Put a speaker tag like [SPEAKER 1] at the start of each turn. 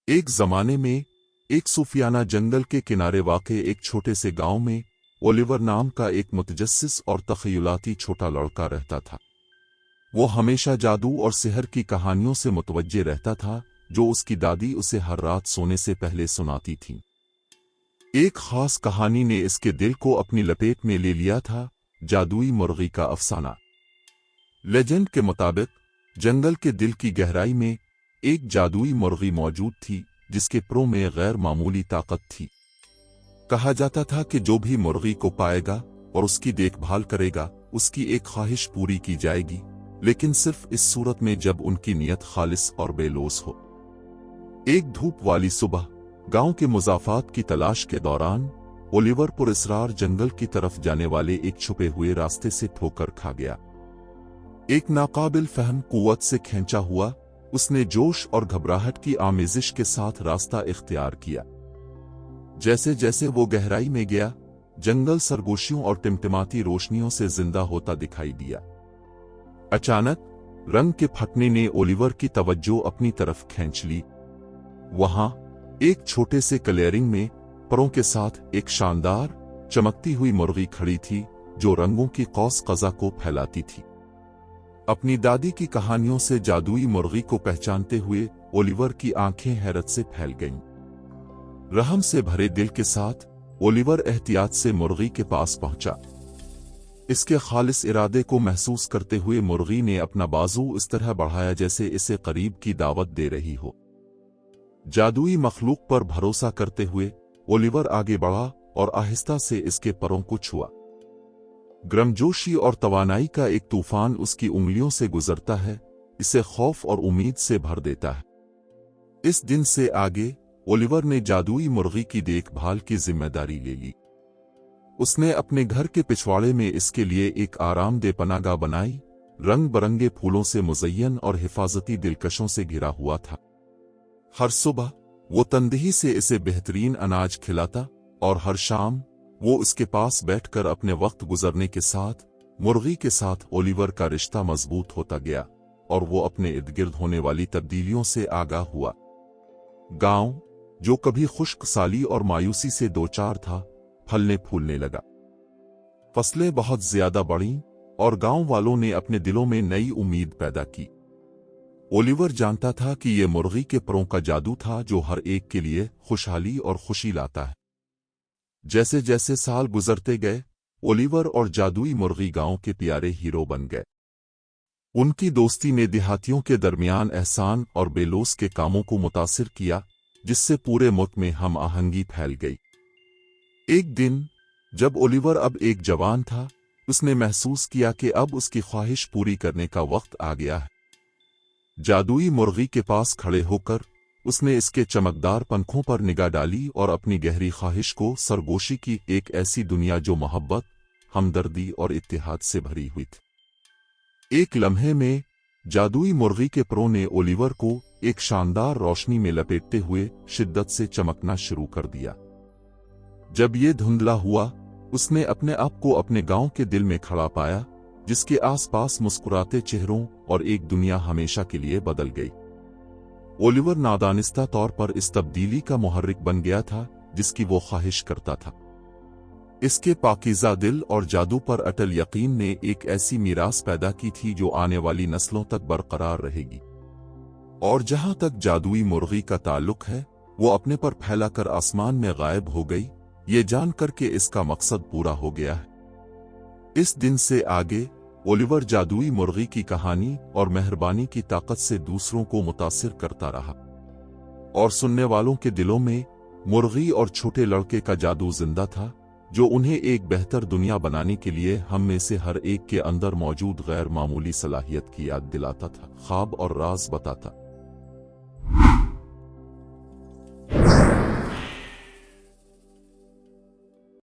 [SPEAKER 1] एक जमाने में एक सूफियाना जंगल के किनारे वाक़े एक छोटे से गांव में ओलिवर नाम का एक मुतजस्सिस और तख़य्युलाती छोटा लड़का रहता था। वो हमेशा जादू और सिहर की कहानियों से मुतवज्जे रहता था जो उसकी दादी उसे हर रात सोने से पहले सुनाती थी। एक खास कहानी ने इसके दिल को अपनी लपेट में ले लिया था, जादुई मुर्गी का अफसाना। लेजेंड के मुताबिक जंगल के दिल की गहराई में एक जादुई मुर्गी मौजूद थी जिसके परों में गैर मामूली ताकत थी। कहा जाता था कि जो भी मुर्गी को पाएगा और उसकी देखभाल करेगा उसकी एक ख्वाहिश पूरी की जाएगी, लेकिन सिर्फ इस सूरत में जब उनकी नीयत खालिस और बेलोस हो। एक धूप वाली सुबह गांव के मुजाफात की तलाश के दौरान ओलिवर पुरस्रार जंगल की तरफ जाने वाले एक छुपे हुए रास्ते से ठोकर खा गया। एक नाकाबिल फहम कुव्वत से खींचा हुआ उसने जोश और घबराहट की आमेजिश के साथ रास्ता इख्तियार किया। जैसे जैसे वो गहराई में गया, जंगल सरगोशियों और टिमटिमाती रोशनियों से जिंदा होता दिखाई दिया। अचानक रंग के फटने ने ओलिवर की तवज्जो अपनी तरफ खींच ली। वहां एक छोटे से क्लियरिंग में परों के साथ एक शानदार चमकती हुई मुर्गी खड़ी थी जो रंगों की कौस कज़ा को फैलाती थी। अपनी दादी की कहानियों से जादुई मुर्गी को पहचानते हुए ओलिवर की आंखें हैरत से फैल गईं। रहम से भरे दिल के साथ ओलिवर एहतियात से मुर्गी के पास पहुंचा। इसके खालिस इरादे को महसूस करते हुए मुर्गी ने अपना बाजू इस तरह बढ़ाया जैसे इसे करीब की दावत दे रही हो। जादुई मखलूक पर भरोसा करते हुए ओलिवर आगे बढ़ा और आहिस्ता से इसके परों को छुआ। गर्मजोशी और तवानाई का एक तूफान उसकी उंगलियों से गुजरता है, इसे खौफ और उम्मीद से भर देता है। इस दिन से आगे ओलिवर ने जादुई मुर्गी की देखभाल की जिम्मेदारी ले ली। उसने अपने घर के पिछवाड़े में इसके लिए एक आरामदेह पनाहगाह बनाई, रंग बरंगे फूलों से मुज़य्यन और हिफाजती दिलकशों से घिरा हुआ था। हर सुबह वो तनदेही से इसे बेहतरीन अनाज खिलाता और हर शाम वो इसके पास बैठकर अपने वक्त गुजरने के साथ मुर्गी के साथ ओलिवर का रिश्ता मजबूत होता गया और वो अपने इर्द गिर्द होने वाली तब्दीलियों से आगाह हुआ। गांव जो कभी खुश्क साली और मायूसी से दो चार था, फलने फूलने लगा। फसलें बहुत ज्यादा बढ़ीं और गांव वालों ने अपने दिलों में नई उम्मीद पैदा की। ओलिवर जानता था कि ये मुर्गी के परों का जादू था जो हर एक के लिए खुशहाली और खुशी लाता है। जैसे जैसे साल गुजरते गए, ओलिवर और जादुई मुर्गी गांव के प्यारे हीरो बन गए। उनकी दोस्ती ने देहातियों के दरमियान एहसान और बेलोस के कामों को मुतासिर किया, जिससे पूरे मुल्क में हम आहंगी फैल गई। एक दिन जब ओलिवर अब एक जवान था, उसने महसूस किया कि अब उसकी ख्वाहिश पूरी करने का वक्त आ गया है। जादुई मुर्गी के पास खड़े होकर उसने इसके चमकदार पंखों पर निगाह डाली और अपनी गहरी ख्वाहिश को सरगोशी की, एक ऐसी दुनिया जो मोहब्बत, हमदर्दी और इत्तेहाद से भरी हुई थी। एक लम्हे में जादुई मुर्गी के परों ने ओलिवर को एक शानदार रोशनी में लपेटते हुए शिद्दत से चमकना शुरू कर दिया। जब ये धुंधला हुआ, उसने अपने आप को अपने गांव के दिल में खड़ा पाया, जिसके आसपास मुस्कुराते चेहरों और एक दुनिया हमेशा के लिए बदल गई। ओलिवर नादानिस्ता तौर पर इस तब्दीली का मुहर्रिक बन गया था जिसकी वो ख्वाहिश करता था। इसके पाकीज़ा दिल और जादू पर अटल यकीन ने एक ऐसी मीरास पैदा की थी जो आने वाली नस्लों तक बरकरार रहेगी। और जहां तक जादुई मुर्गी का ताल्लुक है, वो अपने पर फैलाकर आसमान में गायब हो गई, ये जानकर के इसका मकसद पूरा हो गया है। इस दिन से आगे ओलिवर जादुई मुर्गी की कहानी और मेहरबानी की ताकत से दूसरों को मुतासिर करता रहा और सुनने वालों के दिलों में मुर्गी और छोटे लड़के का जादू जिंदा था, जो उन्हें एक बेहतर दुनिया बनाने के लिए हम में से हर एक के अंदर मौजूद गैर मामूली सलाहियत की याद दिलाता था, ख्वाब और राज बताता।